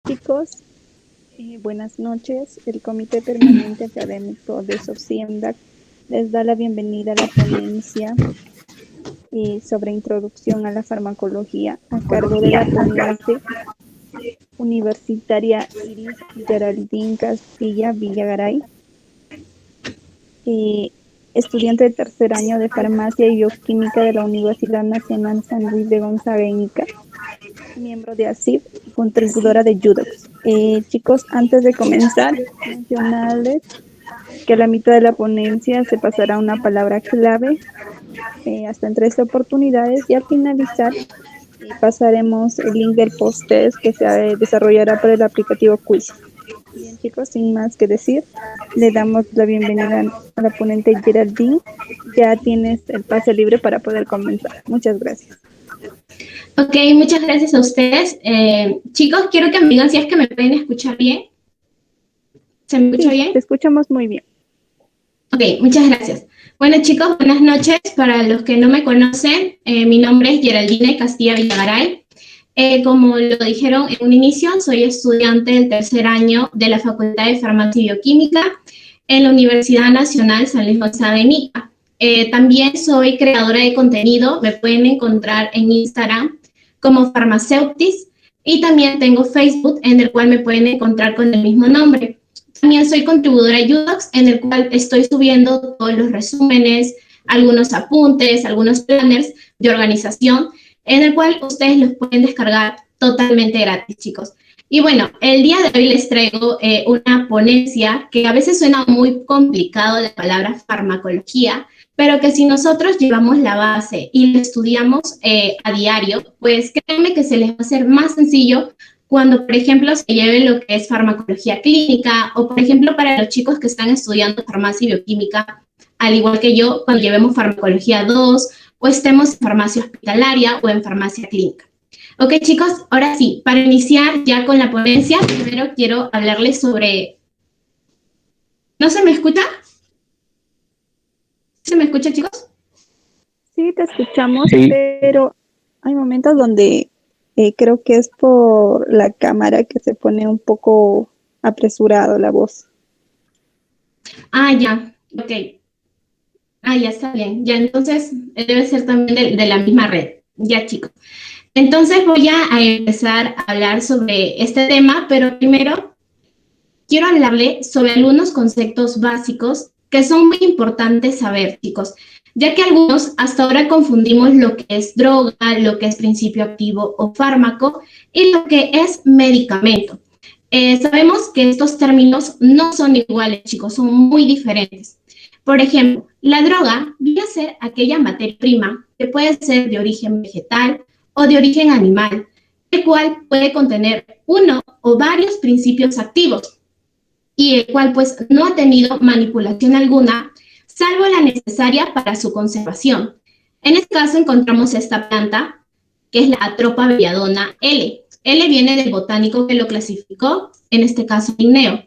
Chicos, buenas noches. El Comité Permanente Académico de SOCIENDAC les da la bienvenida a la ponencia sobre introducción a la farmacología a cargo de la ponente universitaria Iris Geraldine Castilla Villagaray, eh, estudiante de tercer año de Farmacia y Bioquímica de la Universidad Nacional San Luis de Gonzaga e Ica, miembro de ASIP y contribuidora de Judox. Chicos, antes de comenzar, mencionarles que a la mitad de la ponencia se pasará una palabra clave hasta en 3 oportunidades y al finalizar pasaremos el link del post-test que se desarrollará para el aplicativo Quiz. Bien, chicos, sin más que decir, le damos la bienvenida a la ponente Geraldine. Ya tienes el pase libre para poder comenzar. Muchas gracias. Ok, muchas gracias a ustedes. Chicos, quiero que me digan si es que me pueden escuchar bien. ¿Se me escucha Sí, bien? te escuchamos muy bien. Ok, muchas gracias. Bueno, chicos, buenas noches. Para los que no me conocen, mi nombre es Geraldine Castilla Villagaray. Como lo dijeron en un inicio, soy estudiante del tercer año de la Facultad de Farmacia y Bioquímica en la Universidad Nacional San Luis Gonzaga en Ica. También soy creadora de contenido. Me pueden encontrar en Instagram como Farmaceutis y también tengo Facebook en el cual me pueden encontrar con el mismo nombre. También soy contribuidora de Udocs, en el cual estoy subiendo todos los resúmenes, algunos apuntes, algunos planners de organización, en el cual ustedes los pueden descargar totalmente gratis, chicos. Y bueno, el día de hoy les traigo una ponencia que a veces suena muy complicado la palabra farmacología, pero que si nosotros llevamos la base y lo estudiamos a diario, pues créanme que se les va a hacer más sencillo cuando, por ejemplo, se lleve lo que es farmacología clínica o, por ejemplo, para los chicos que están estudiando farmacia y bioquímica, al igual que yo, cuando llevemos farmacología 2 o estemos en farmacia hospitalaria o en farmacia clínica. Ok, chicos, ahora sí, para iniciar ya con la ponencia, primero quiero hablarles sobre... ¿No se me escucha? ¿Se me escucha, chicos? Sí, te escuchamos, sí, pero hay momentos donde creo que es por la cámara que se pone un poco apresurado la voz. Ah, ya, ok. Ah, ya está bien. Ya, entonces debe ser también de la misma red. Ya, chicos. Entonces voy a empezar a hablar sobre este tema, pero primero quiero hablarle sobre algunos conceptos básicos que son muy importantes saber, chicos, ya que algunos hasta ahora confundimos lo que es droga, lo que es principio activo o fármaco y lo que es medicamento. Sabemos que estos términos no son iguales, chicos, son muy diferentes. Por ejemplo, la droga viene a ser aquella materia prima que puede ser de origen vegetal o de origen animal, el cual puede contener uno o varios principios activos y el cual pues no ha tenido manipulación alguna, salvo la necesaria para su conservación. En este caso encontramos esta planta, que es la Atropa belladona L. L viene del botánico que lo clasificó, en este caso Linneo.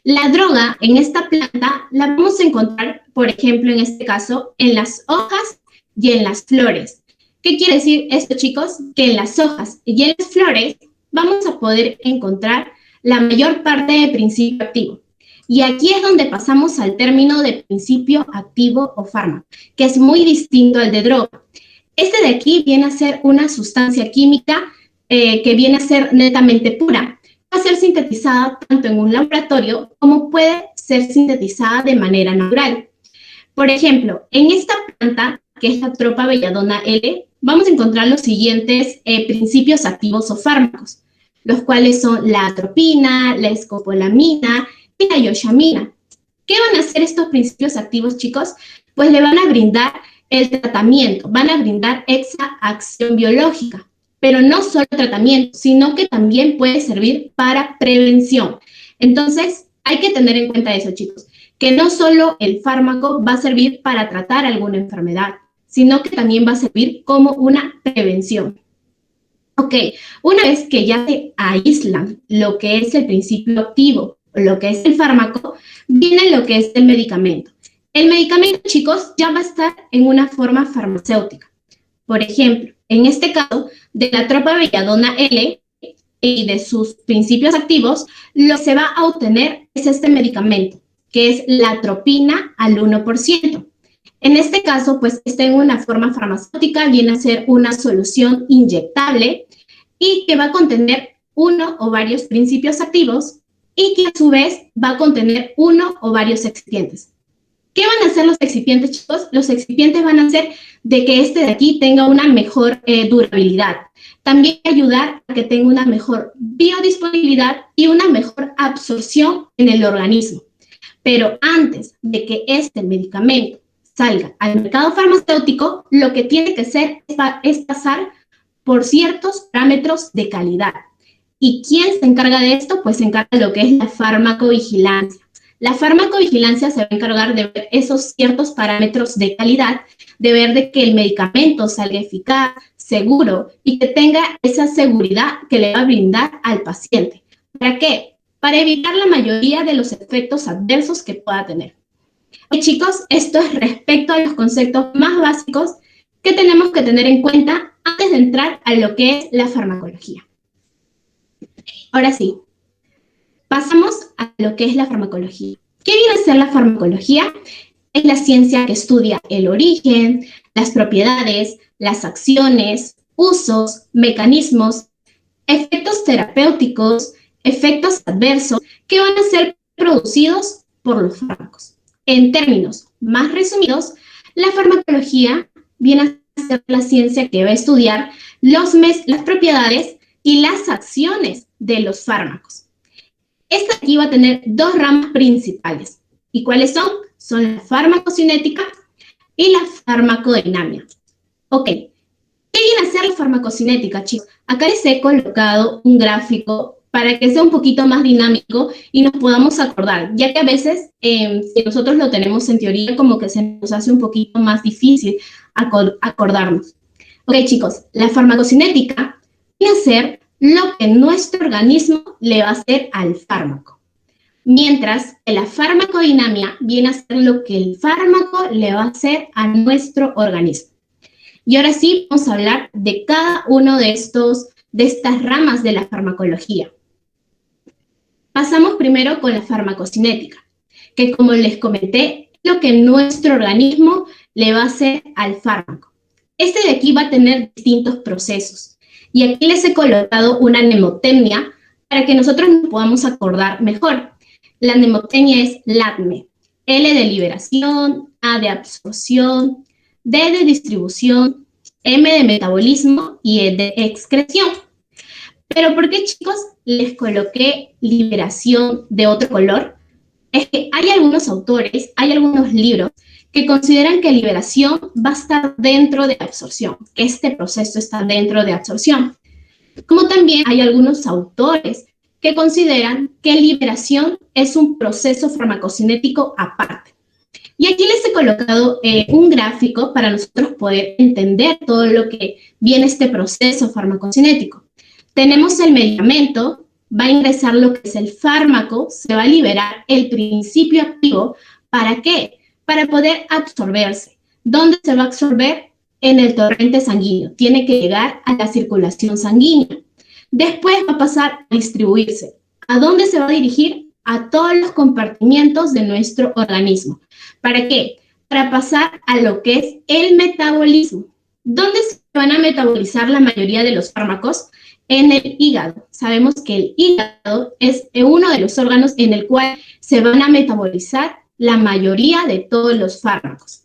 La droga en esta planta la vamos a encontrar, por ejemplo, en este caso, en las hojas y en las flores. ¿Qué quiere decir esto, chicos? Que en las hojas y en las flores vamos a poder encontrar la mayor parte de principio activo. Y aquí es donde pasamos al término de principio activo o fármaco, que es muy distinto al de droga. Este de aquí viene a ser una sustancia química que viene a ser netamente pura. Va a ser sintetizada tanto en un laboratorio como puede ser sintetizada de manera natural. Por ejemplo, en esta planta, que es la Tropa belladona L, vamos a encontrar los siguientes principios activos o fármacos, los cuales son la atropina, la escopolamina y la iosamina. ¿Qué van a hacer estos principios activos, chicos? Pues le van a brindar el tratamiento, van a brindar esa acción biológica, pero no solo tratamiento, sino que también puede servir para prevención. Entonces, hay que tener en cuenta eso, chicos, que no solo el fármaco va a servir para tratar alguna enfermedad, sino que también va a servir como una prevención. Ok, una vez que ya se aíslan lo que es el principio activo, lo que es el fármaco, viene lo que es el medicamento. El medicamento, chicos, ya va a estar en una forma farmacéutica. Por ejemplo, en este caso, de la tropa belladona L, y de sus principios activos, lo que se va a obtener es este medicamento, que es la atropina al 1%. En este caso, pues está en una forma farmacéutica, viene a ser una solución inyectable y que va a contener uno o varios principios activos y que a su vez va a contener uno o varios excipientes. ¿Qué van a hacer los excipientes, chicos? Los excipientes van a hacer de que este de aquí tenga una mejor durabilidad. También ayudar a que tenga una mejor biodisponibilidad y una mejor absorción en el organismo. Pero antes de que este medicamento salga al mercado farmacéutico, lo que tiene que hacer es pasar por ciertos parámetros de calidad. ¿Y quién se encarga de esto? Pues se encarga de lo que es la farmacovigilancia. La farmacovigilancia se va a encargar de ver esos ciertos parámetros de calidad, de ver de que el medicamento salga eficaz, seguro y que tenga esa seguridad que le va a brindar al paciente. ¿Para qué? Para evitar la mayoría de los efectos adversos que pueda tener. Y chicos, esto es respecto a los conceptos más básicos que tenemos que tener en cuenta antes de entrar a lo que es la farmacología. Ahora sí, pasamos a lo que es la farmacología. ¿Qué viene a ser la farmacología? Es la ciencia que estudia el origen, las propiedades, las acciones, usos, mecanismos, efectos terapéuticos, efectos adversos que van a ser producidos por los fármacos. En términos más resumidos, la farmacología viene a ser la ciencia que va a estudiar las propiedades y las acciones de los fármacos. Esta aquí va a tener dos ramas principales. ¿Y cuáles son? Son la farmacocinética y la farmacodinámica. Ok, ¿qué viene a ser la farmacocinética, chicos? Acá les he colocado un gráfico para que sea un poquito más dinámico y nos podamos acordar, ya que a veces, si nosotros lo tenemos en teoría, como que se nos hace un poquito más difícil acordarnos. Ok, chicos, la farmacocinética viene a ser lo que nuestro organismo le va a hacer al fármaco. Mientras que la farmacodinámica viene a ser lo que el fármaco le va a hacer a nuestro organismo. Y ahora sí, vamos a hablar de cada uno de estas ramas de la farmacología. Pasamos primero con la farmacocinética, que como les comenté, es lo que nuestro organismo le va a hacer al fármaco. Este de aquí va a tener distintos procesos. Y aquí les he colocado una mnemotecnia para que nosotros nos podamos acordar mejor. La mnemotecnia es LATME. L de liberación, A de absorción, D de distribución, M de metabolismo y E de excreción. Pero ¿por qué, chicos, les coloqué liberación de otro color? Es que hay algunos autores, hay algunos libros que consideran que liberación va a estar dentro de absorción, que este proceso está dentro de absorción. Como también hay algunos autores que consideran que liberación es un proceso farmacocinético aparte. Y aquí les he colocado un gráfico para nosotros poder entender todo lo que viene este proceso farmacocinético. Tenemos el medicamento, va a ingresar lo que es el fármaco, se va a liberar el principio activo. ¿Para qué? Para poder absorberse. ¿Dónde se va a absorber? En el torrente sanguíneo. Tiene que llegar a la circulación sanguínea. Después va a pasar a distribuirse. ¿A dónde se va a dirigir? A todos los compartimientos de nuestro organismo. ¿Para qué? Para pasar a lo que es el metabolismo. ¿Dónde se van a metabolizar la mayoría de los fármacos? En el hígado. Sabemos que el hígado es uno de los órganos en el cual se van a metabolizar la mayoría de todos los fármacos.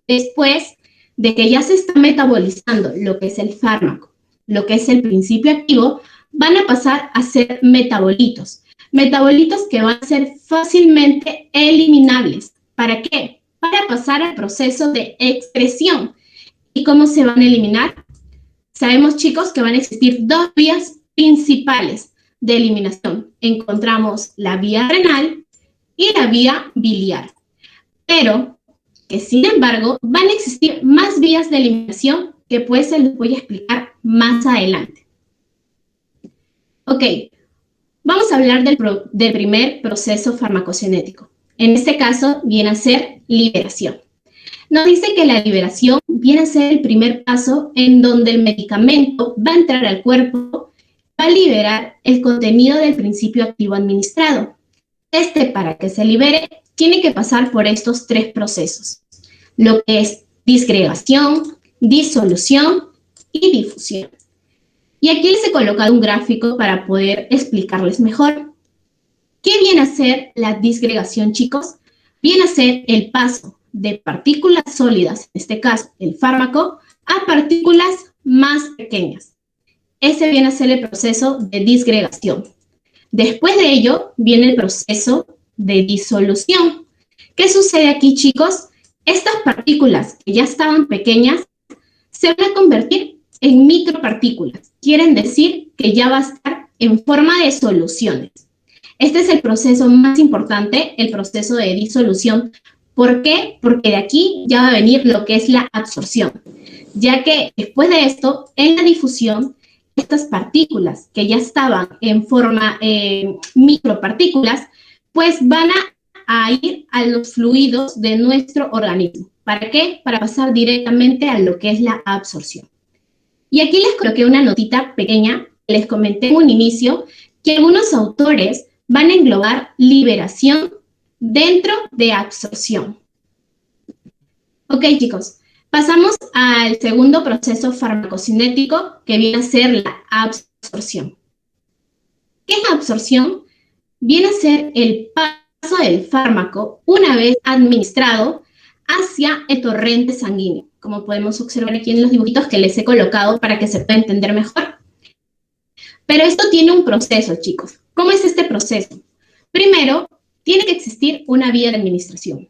Después de que ya se está metabolizando lo que es el fármaco, lo que es el principio activo, van a pasar a ser metabolitos. Metabolitos que van a ser fácilmente eliminables. ¿Para qué? Para pasar al proceso de excreción. ¿Y cómo se van a eliminar? Sabemos, chicos, que van a existir dos vías principales de eliminación. Encontramos la vía renal y la vía biliar. Pero que, sin embargo, van a existir más vías de eliminación que pues se les voy a explicar más adelante. Ok, vamos a hablar del primer proceso farmacocinético. En este caso, viene a ser liberación. Nos dice que la liberación viene a ser el primer paso en donde el medicamento va a entrar al cuerpo va a liberar el contenido del principio activo administrado. Para que se libere, tiene que pasar por estos 3 procesos, lo que es disgregación, disolución y difusión. Y aquí les he colocado un gráfico para poder explicarles mejor. ¿Qué viene a ser la disgregación, chicos? Viene a ser el paso de partículas sólidas, en este caso el fármaco, a partículas más pequeñas. Ese viene a ser el proceso de disgregación. Después de ello viene el proceso de disolución. ¿Qué sucede aquí, chicos? Estas partículas que ya estaban pequeñas se van a convertir en micropartículas. Quieren decir que ya va a estar en forma de soluciones. Este es el proceso más importante, el proceso de disolución. ¿Por qué? Porque de aquí ya va a venir lo que es la absorción, ya que después de esto, en la difusión, estas partículas que ya estaban en forma micropartículas, pues van a ir a los fluidos de nuestro organismo. ¿Para qué? Para pasar directamente a lo que es la absorción. Y aquí les coloqué una notita pequeña, les comenté en un inicio, que algunos autores van a englobar liberación dentro de absorción. Ok, chicos, pasamos al segundo proceso farmacocinético, que viene a ser la absorción. ¿Qué es la absorción? Viene a ser el paso del fármaco una vez administrado hacia el torrente sanguíneo, como podemos observar aquí en los dibujitos que les he colocado para que se pueda entender mejor. Pero esto tiene un proceso, chicos. ¿Cómo es este proceso? Primero, tiene que existir una vía de administración.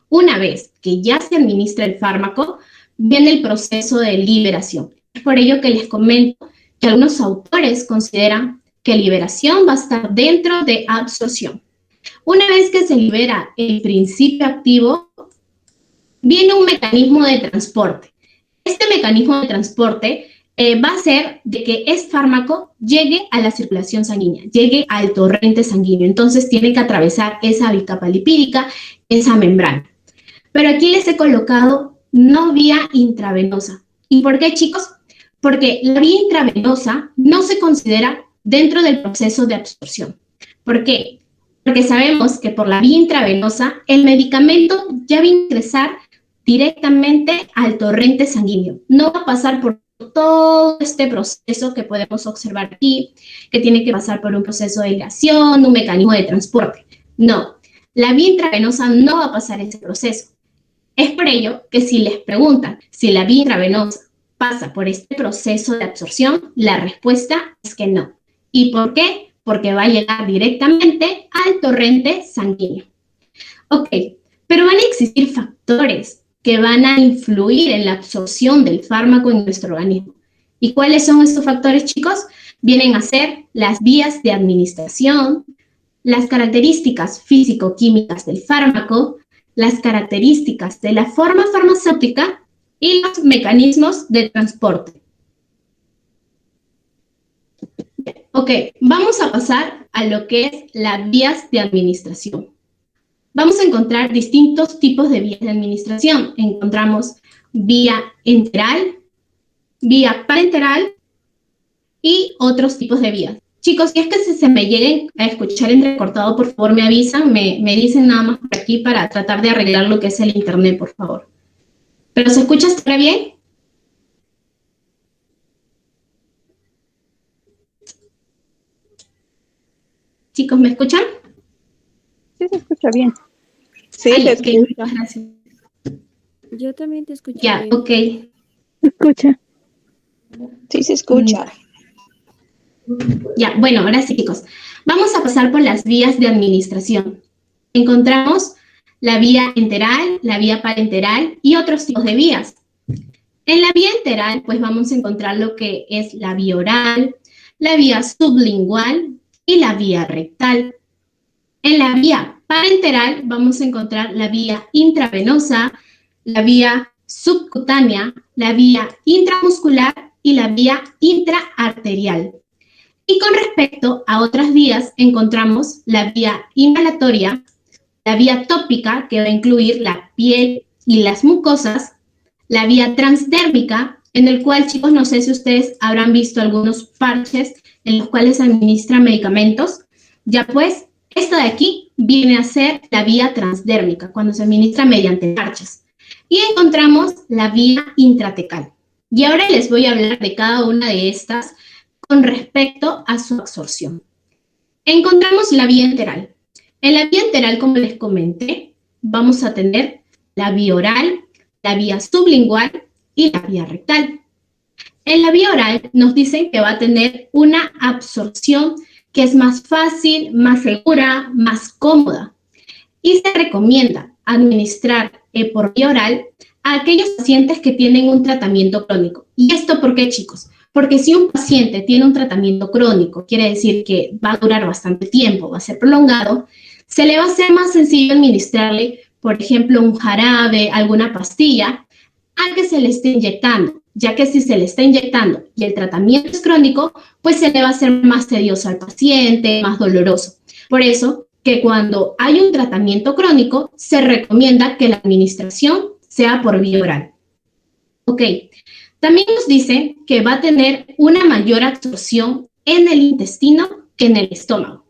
Una vez que ya se administra el fármaco, viene el proceso de liberación. Es por ello que les comento que algunos autores consideran que liberación va a estar dentro de absorción. Una vez que se libera el principio activo, viene un mecanismo de transporte. Este mecanismo de transporte va a ser de que este fármaco llegue a la circulación sanguínea, llegue al torrente sanguíneo. Entonces tiene que atravesar esa bicapa lipídica, esa membrana. Pero aquí les he colocado no vía intravenosa. ¿Y por qué, chicos? Porque la vía intravenosa no se considera dentro del proceso de absorción. ¿Por qué? Porque sabemos que por la vía intravenosa el medicamento ya va a ingresar directamente al torrente sanguíneo. No va a pasar por todo este proceso que podemos observar aquí, que tiene que pasar por un proceso de aireación, un mecanismo de transporte. No, la vía intravenosa no va a pasar ese proceso. Es por ello que si les preguntan si la vía intravenosa pasa por este proceso de absorción, la respuesta es que no. ¿Y por qué? Porque va a llegar directamente al torrente sanguíneo. Ok, pero van a existir factores que van a influir en la absorción del fármaco en nuestro organismo. ¿Y cuáles son estos factores, chicos? Vienen a ser las vías de administración, las características físico-químicas del fármaco, las características de la forma farmacéutica y los mecanismos de transporte. Ok, vamos a pasar a lo que es las vías de administración. Vamos a encontrar distintos tipos de vías de administración. Encontramos vía enteral, vía parenteral y otros tipos de vías. Chicos, si es que se me lleguen a escuchar entrecortado, por favor me avisan, me dicen nada más por aquí para tratar de arreglar lo que es el internet, por favor. ¿Pero se escucha hasta bien? Chicos, ¿me escuchan? Sí, se escucha bien. Sí, Ay, se okay, escucha. gracias. Yo también te escucho Ya, bien. ok. ¿Se escucha? Sí, se escucha. Ya, bueno, ahora sí, chicos. Vamos a pasar por las vías de administración. Encontramos la vía enteral, la vía parenteral y otros tipos de vías. En la vía enteral, pues vamos a encontrar lo que es la vía oral, la vía sublingual y la vía rectal. En la vía parenteral vamos a encontrar la vía intravenosa, la vía subcutánea, la vía intramuscular y la vía intraarterial. Y con respecto a otras vías, encontramos la vía inhalatoria, la vía tópica, que va a incluir la piel y las mucosas, la vía transdérmica, en el cual, chicos, no sé si ustedes habrán visto algunos parches en los cuales se administran medicamentos, ya pues, esta de aquí viene a ser la vía transdérmica, cuando se administra mediante parches. Y encontramos la vía intratecal. Y ahora les voy a hablar de cada una de estas con respecto a su absorción. Encontramos la vía enteral. En la vía enteral, como les comenté, vamos a tener la vía oral, la vía sublingual y la vía rectal. En la vía oral nos dicen que va a tener una absorción que es más fácil, más segura, más cómoda. Y se recomienda administrar por vía oral a aquellos pacientes que tienen un tratamiento crónico. ¿Y esto por qué, chicos? Porque si un paciente tiene un tratamiento crónico, quiere decir que va a durar bastante tiempo, va a ser prolongado, se le va a hacer más sencillo administrarle, por ejemplo, un jarabe, alguna pastilla, al que se le esté inyectando, ya que si se le está inyectando y el tratamiento es crónico, pues se le va a hacer más tedioso al paciente, más doloroso. Por eso que cuando hay un tratamiento crónico, se recomienda que la administración sea por vía oral. Ok, también nos dice que va a tener una mayor absorción en el intestino que en el estómago.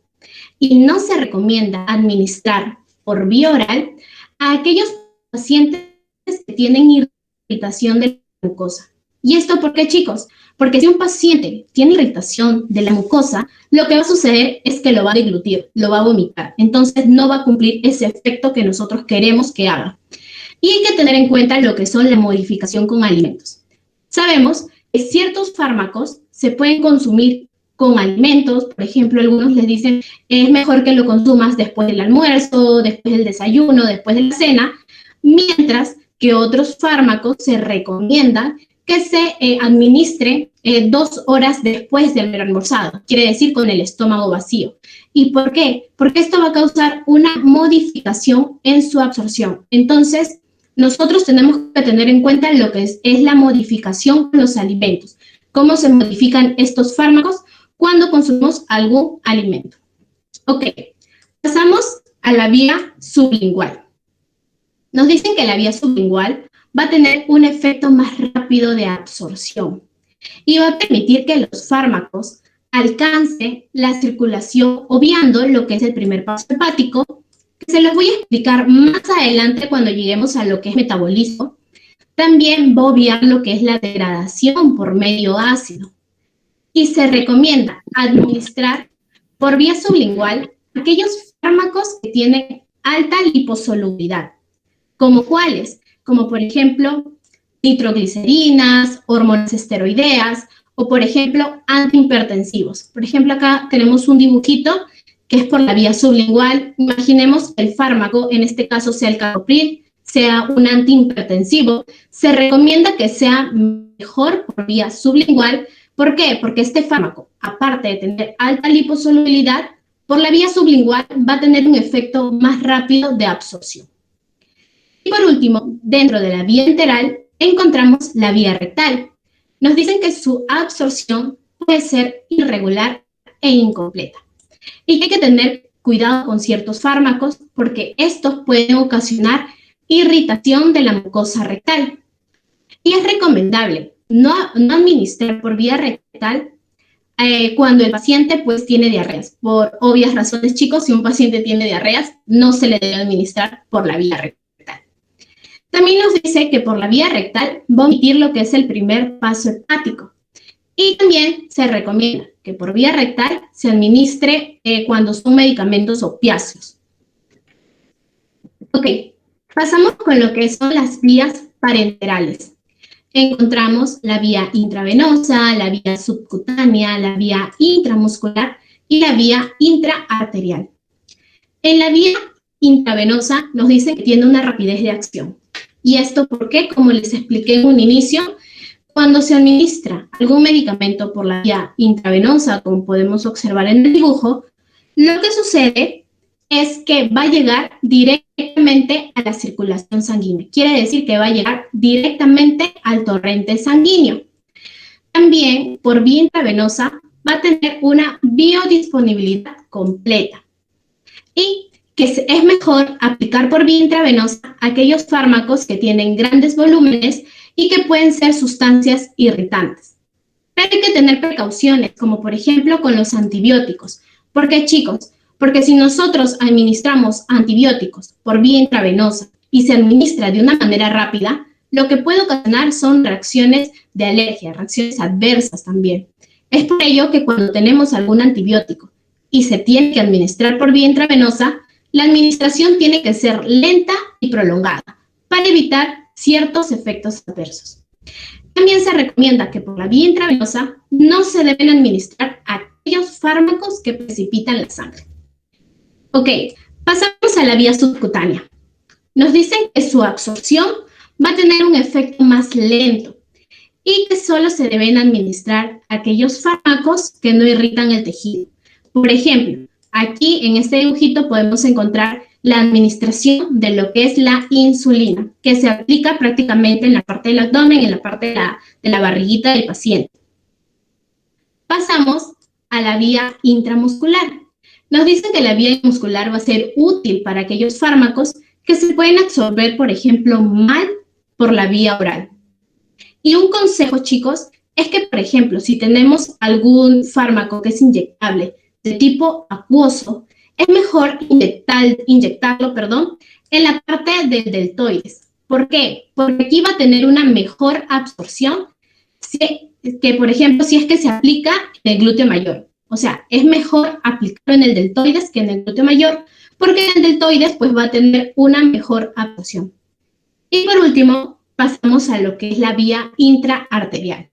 Y no se recomienda administrar por vía oral a aquellos pacientes que tienen irritación de la mucosa. ¿Y esto por qué, chicos? Porque si un paciente tiene irritación de la mucosa, lo que va a suceder es que lo va a deglutir, lo va a vomitar. Entonces no va a cumplir ese efecto que nosotros queremos que haga. Y hay que tener en cuenta lo que son la modificación con alimentos. Sabemos que ciertos fármacos se pueden consumir con alimentos, por ejemplo, algunos les dicen es mejor que lo consumas después del almuerzo, después del desayuno, después de la cena, mientras que otros fármacos se recomiendan que se administre 2 horas después de haber almorzado, quiere decir con el estómago vacío. ¿Y por qué? Porque esto va a causar una modificación en su absorción. Entonces, nosotros tenemos que tener en cuenta lo que es la modificación de los alimentos. ¿Cómo se modifican estos fármacos cuando consumimos algún alimento? Ok, pasamos a la vía sublingual. Nos dicen que la vía sublingual va a tener un efecto más rápido de absorción y va a permitir que los fármacos alcancen la circulación obviando lo que es el primer paso hepático, que se los voy a explicar más adelante cuando lleguemos a lo que es metabolismo. También va a obviar lo que es la degradación por medio ácido. Y se recomienda administrar por vía sublingual aquellos fármacos que tienen alta liposolubilidad. ¿Como cuáles? Como por ejemplo nitroglicerinas, hormonas esteroideas o por ejemplo antihipertensivos. Por ejemplo acá tenemos un dibujito que es por la vía sublingual. Imaginemos que el fármaco, en este caso sea el captopril, sea un antihipertensivo. Se recomienda que sea mejor por vía sublingual. ¿Por qué? Porque este fármaco, aparte de tener alta liposolubilidad, por la vía sublingual va a tener un efecto más rápido de absorción. Y por último, dentro de la vía enteral, encontramos la vía rectal. Nos dicen que su absorción puede ser irregular e incompleta. Y que hay que tener cuidado con ciertos fármacos porque estos pueden ocasionar irritación de la mucosa rectal. Y es recomendable no administrar por vía rectal cuando el paciente pues tiene diarreas. Por obvias razones, chicos, si un paciente tiene diarreas, no se le debe administrar por la vía rectal. También nos dice que por la vía rectal va a omitir lo que es el primer paso hepático. Y también se recomienda que por vía rectal se administre cuando son medicamentos opiáceos. Ok, pasamos con lo que son las vías parenterales. Encontramos la vía intravenosa, la vía subcutánea, la vía intramuscular y la vía intraarterial. En la vía intravenosa nos dicen que tiene una rapidez de acción. ¿Y esto por qué? Como les expliqué en un inicio, cuando se administra algún medicamento por la vía intravenosa, como podemos observar en el dibujo, lo que sucede es que va a llegar directamente a la circulación sanguínea. Quiere decir que va a llegar directamente al torrente sanguíneo. También, por vía intravenosa, va a tener una biodisponibilidad completa. Y que es mejor aplicar por vía intravenosa aquellos fármacos que tienen grandes volúmenes y que pueden ser sustancias irritantes. Pero hay que tener precauciones, como por ejemplo con los antibióticos. ¿Por qué, chicos? Porque si nosotros administramos antibióticos por vía intravenosa y se administra de una manera rápida, lo que puede ocasionar son reacciones de alergia, reacciones adversas también. Es por ello que cuando tenemos algún antibiótico y se tiene que administrar por vía intravenosa, la administración tiene que ser lenta y prolongada para evitar ciertos efectos adversos. También se recomienda que por la vía intravenosa no se deben administrar aquellos fármacos que precipitan la sangre. Ok, pasamos a la vía subcutánea. Nos dicen que su absorción va a tener un efecto más lento y que solo se deben administrar aquellos fármacos que no irritan el tejido. Por ejemplo, aquí en este dibujito podemos encontrar la administración de lo que es la insulina, que se aplica prácticamente en la parte del abdomen, en la parte de la barriguita del paciente. Pasamos a la vía intramuscular. Nos dicen que la vía muscular va a ser útil para aquellos fármacos que se pueden absorber, por ejemplo, mal por la vía oral. Y un consejo, chicos, es que, por ejemplo, si tenemos algún fármaco que es inyectable de tipo acuoso, es mejor inyectarlo en la parte del deltoides. ¿Por qué? Porque aquí va a tener una mejor absorción que, por ejemplo, si es que se aplica en el glúteo mayor. O sea, es mejor aplicarlo en el deltoides que en el glúteo mayor, porque en el deltoides pues va a tener una mejor absorción. Y por último, pasamos a lo que es la vía intraarterial,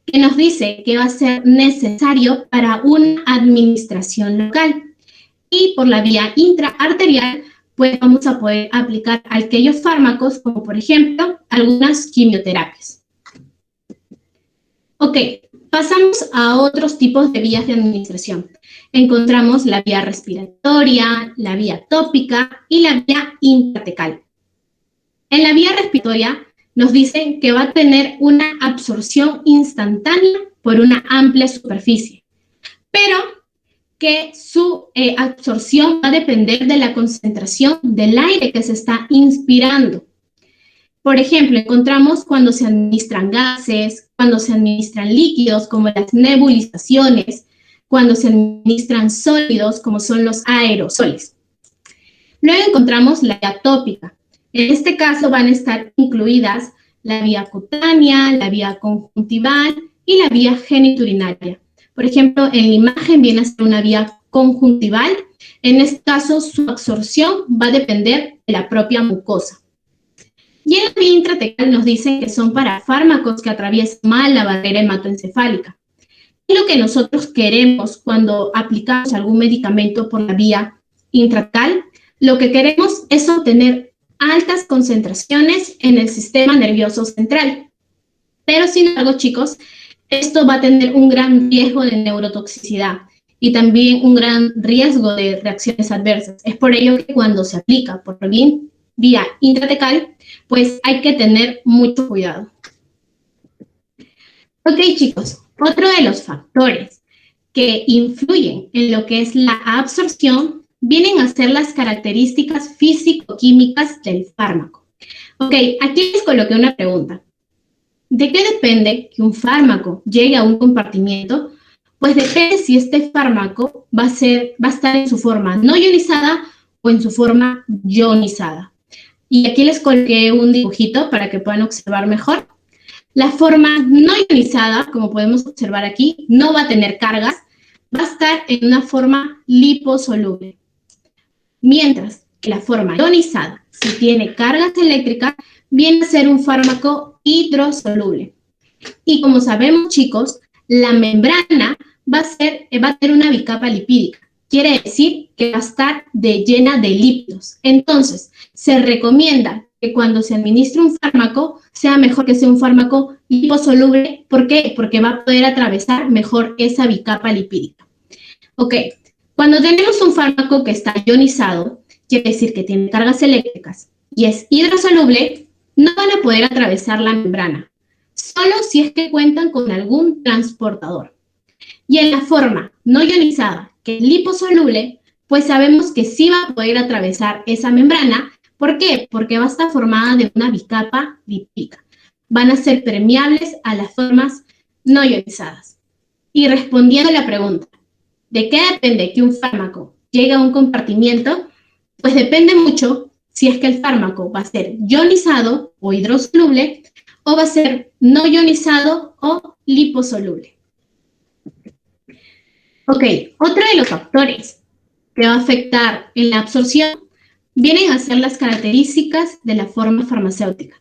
que nos dice que va a ser necesario para una administración local. Y por la vía intraarterial, pues vamos a poder aplicar aquellos fármacos como, por ejemplo, algunas quimioterapias. Ok, pasamos a otros tipos de vías de administración. Encontramos la vía respiratoria, la vía tópica y la vía intratecal. En la vía respiratoria nos dicen que va a tener una absorción instantánea por una amplia superficie, pero que su absorción va a depender de la concentración del aire que se está inspirando. Por ejemplo, encontramos cuando se administran gases, cuando se administran líquidos, como las nebulizaciones, cuando se administran sólidos, como son los aerosoles. Luego encontramos la vía tópica. En este caso van a estar incluidas la vía cutánea, la vía conjuntival y la vía genitourinaria. Por ejemplo, en la imagen viene a ser una vía conjuntival. En este caso, su absorción va a depender de la propia mucosa. Y en la vía intratecal nos dicen que son para fármacos que atraviesan mal la barrera hematoencefálica. Y lo que nosotros queremos cuando aplicamos algún medicamento por la vía intratecal, lo que queremos es obtener altas concentraciones en el sistema nervioso central. Pero sin embargo, chicos, esto va a tener un gran riesgo de neurotoxicidad y también un gran riesgo de reacciones adversas. Es por ello que cuando se aplica por vía intratecal, pues hay que tener mucho cuidado. Ok, chicos, otro de los factores que influyen en lo que es la absorción vienen a ser las características físico-químicas del fármaco. Ok, aquí les coloqué una pregunta. ¿De qué depende que un fármaco llegue a un compartimiento? Pues depende si este fármaco va a estar en su forma no ionizada o en su forma ionizada. Y aquí les coloqué un dibujito para que puedan observar mejor. La forma no ionizada, como podemos observar aquí, no va a tener cargas, va a estar en una forma liposoluble. Mientras que la forma ionizada, si tiene cargas eléctricas, viene a ser un fármaco hidrosoluble. Y como sabemos, chicos, la membrana va a tener una bicapa lipídica. Quiere decir que va a estar llena de lípidos. Entonces, se recomienda que cuando se administre un fármaco, sea mejor que sea un fármaco liposoluble. ¿Por qué? Porque va a poder atravesar mejor esa bicapa lipídica. Ok, cuando tenemos un fármaco que está ionizado, quiere decir que tiene cargas eléctricas y es hidrosoluble, no van a poder atravesar la membrana, solo si es que cuentan con algún transportador. Y en la forma no ionizada, que es liposoluble, pues sabemos que sí va a poder atravesar esa membrana. ¿Por qué? Porque va a estar formada de una bicapa lipídica. Van a ser permeables a las formas no ionizadas. Y respondiendo a la pregunta, ¿de qué depende que un fármaco llegue a un compartimiento? Pues depende mucho si es que el fármaco va a ser ionizado o hidrosoluble o va a ser no ionizado o liposoluble. Ok, otro de los factores que va a afectar en la absorción vienen a ser las características de la forma farmacéutica.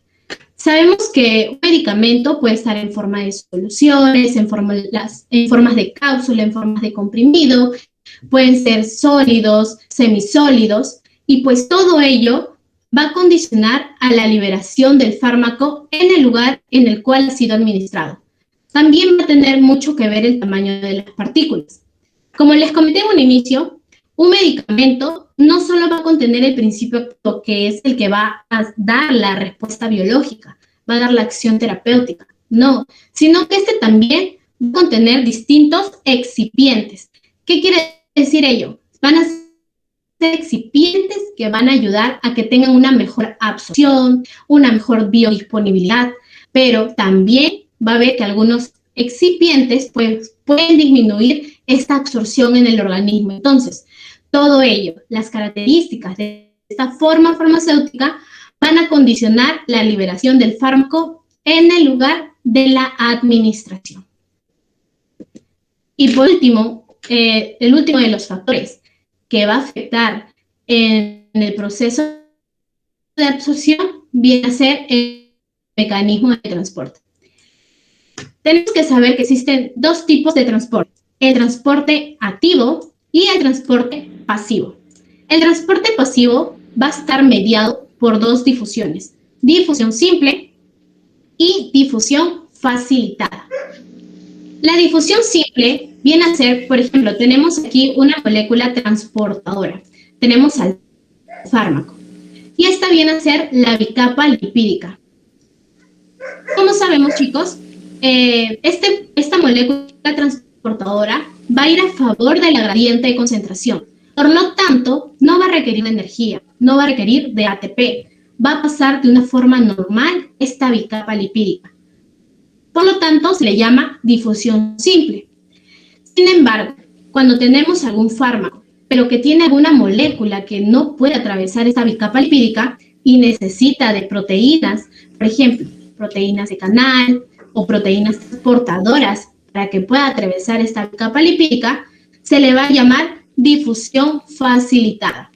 Sabemos que un medicamento puede estar en forma de soluciones, en formas de cápsula, en formas de comprimido, pueden ser sólidos, semisólidos, y pues todo ello va a condicionar a la liberación del fármaco en el lugar en el cual ha sido administrado. También va a tener mucho que ver el tamaño de las partículas. Como les comenté en un inicio, un medicamento no solo va a contener el principio activo, que es el que va a dar la respuesta biológica, va a dar la acción terapéutica, no, sino que este también va a contener distintos excipientes. ¿Qué quiere decir ello? Van a ser excipientes que van a ayudar a que tengan una mejor absorción, una mejor biodisponibilidad, pero también va a haber que algunos excipientes pues, pueden disminuir esta absorción en el organismo. Entonces, todo ello, las características de esta forma farmacéutica van a condicionar la liberación del fármaco en el lugar de la administración. Y por último, el último de los factores que va a afectar en el proceso de absorción viene a ser el mecanismo de transporte. Tenemos que saber que existen dos tipos de transporte, el transporte activo y el transporte pasivo. El transporte pasivo va a estar mediado por dos difusiones, difusión simple y difusión facilitada. La difusión simple viene a ser, por ejemplo, tenemos aquí una molécula transportadora, tenemos al fármaco, y esta viene a ser la bicapa lipídica. ¿Cómo sabemos, chicos? Esta molécula transportadora va a ir a favor de la gradiente de concentración. Por lo tanto, no va a requerir de energía, no va a requerir de ATP. Va a pasar de una forma normal esta bicapa lipídica. Por lo tanto, se le llama difusión simple. Sin embargo, cuando tenemos algún fármaco, pero que tiene alguna molécula que no puede atravesar esta bicapa lipídica y necesita de proteínas, por ejemplo, proteínas de canal o proteínas transportadoras para que pueda atravesar esta capa lipídica, se le va a llamar difusión facilitada.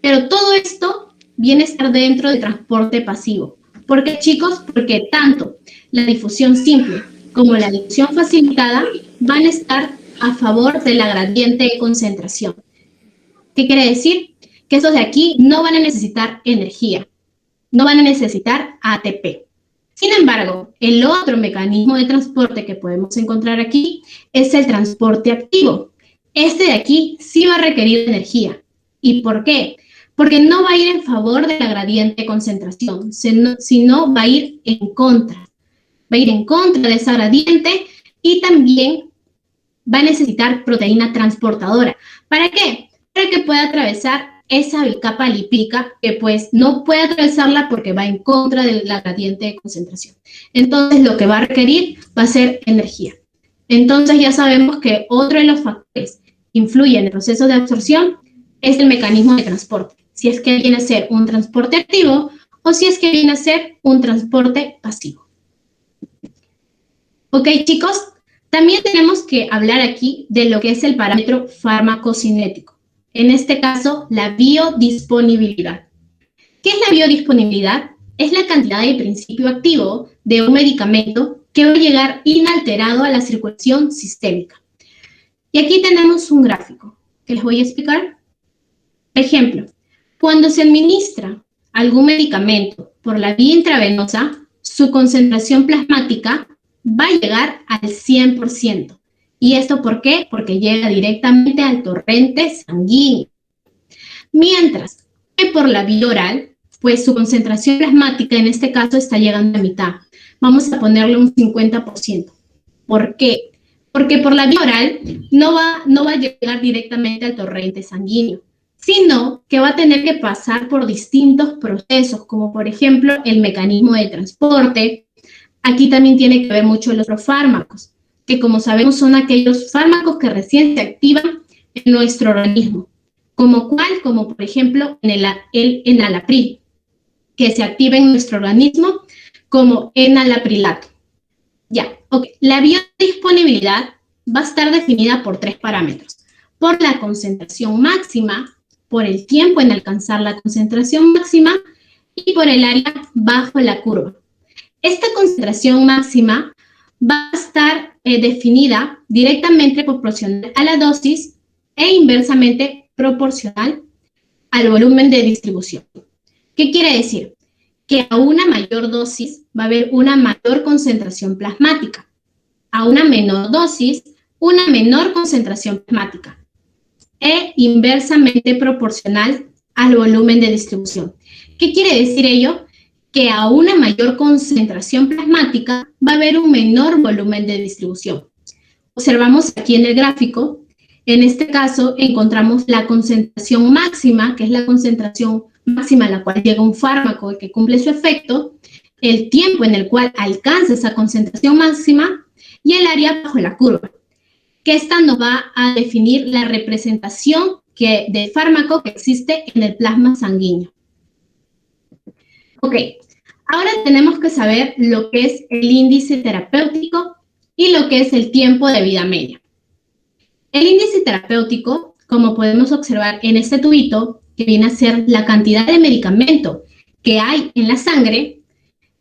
Pero todo esto viene a estar dentro del transporte pasivo. ¿Por qué, chicos? Porque tanto la difusión simple como la difusión facilitada van a estar a favor de la gradiente de concentración. ¿Qué quiere decir? Que estos de aquí no van a necesitar energía, no van a necesitar ATP. Sin embargo, el otro mecanismo de transporte que podemos encontrar aquí es el transporte activo. Este de aquí sí va a requerir energía. ¿Y por qué? Porque no va a ir en favor de la gradiente de concentración, sino va a ir en contra. Va a ir en contra de esa gradiente y también va a necesitar proteína transportadora. ¿Para qué? Para que pueda atravesar esa bicapa lipídica que pues no puede atravesarla porque va en contra de la gradiente de concentración. Entonces lo que va a requerir va a ser energía. Entonces ya sabemos que otro de los factores que influyen en el proceso de absorción es el mecanismo de transporte. Si es que viene a ser un transporte activo o si es que viene a ser un transporte pasivo. Ok, chicos, también tenemos que hablar aquí de lo que es el parámetro farmacocinético. En este caso, la biodisponibilidad. ¿Qué es la biodisponibilidad? Es la cantidad de principio activo de un medicamento que va a llegar inalterado a la circulación sistémica. Y aquí tenemos un gráfico que les voy a explicar. Ejemplo, cuando se administra algún medicamento por la vía intravenosa, su concentración plasmática va a llegar al 100%. ¿Y esto por qué? Porque llega directamente al torrente sanguíneo. Mientras que por la vía oral, pues su concentración plasmática en este caso está llegando a mitad. Vamos a ponerle un 50%. ¿Por qué? Porque por la vía oral no va a llegar directamente al torrente sanguíneo, sino que va a tener que pasar por distintos procesos, como por ejemplo el mecanismo de transporte. Aquí también tiene que ver mucho los fármacos. que como sabemos son aquellos fármacos que recién se activan en nuestro organismo. ¿Como cuál? Como por ejemplo el enalapril, que se activa en nuestro organismo como enalaprilato. Ya, ok. La biodisponibilidad va a estar definida por 3 parámetros. Por la concentración máxima, por el tiempo en alcanzar la concentración máxima y por el área bajo la curva. Esta concentración máxima va a estar definida directamente proporcional a la dosis e inversamente proporcional al volumen de distribución. ¿Qué quiere decir? Que a una mayor dosis va a haber una mayor concentración plasmática. A una menor dosis, una menor concentración plasmática. E inversamente proporcional al volumen de distribución. ¿Qué quiere decir ello? Que a una mayor concentración plasmática va a haber un menor volumen de distribución. Observamos aquí en el gráfico, en este caso encontramos la concentración máxima, que es la concentración máxima a la cual llega un fármaco y que cumple su efecto, el tiempo en el cual alcanza esa concentración máxima y el área bajo la curva, que esta nos va a definir la representación del fármaco que existe en el plasma sanguíneo. Ok, ahora tenemos que saber lo que es el índice terapéutico y lo que es el tiempo de vida media. El índice terapéutico, como podemos observar en este tubito, que viene a ser la cantidad de medicamento que hay en la sangre,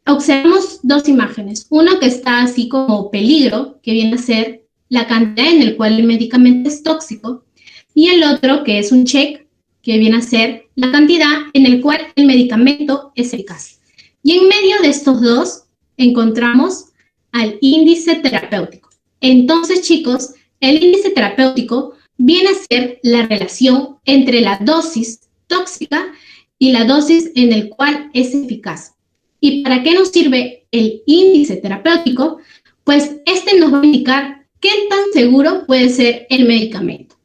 observamos dos imágenes. Uno que está así como peligro, que viene a ser la cantidad en la cual el medicamento es tóxico, y el otro que es un check, que viene a ser la cantidad en la cual el medicamento es eficaz. Y en medio de estos dos encontramos al índice terapéutico. Entonces, chicos, el índice terapéutico viene a ser la relación entre la dosis tóxica y la dosis en la cual es eficaz. ¿Y para qué nos sirve el índice terapéutico? Pues este nos va a indicar qué tan seguro puede ser el medicamento.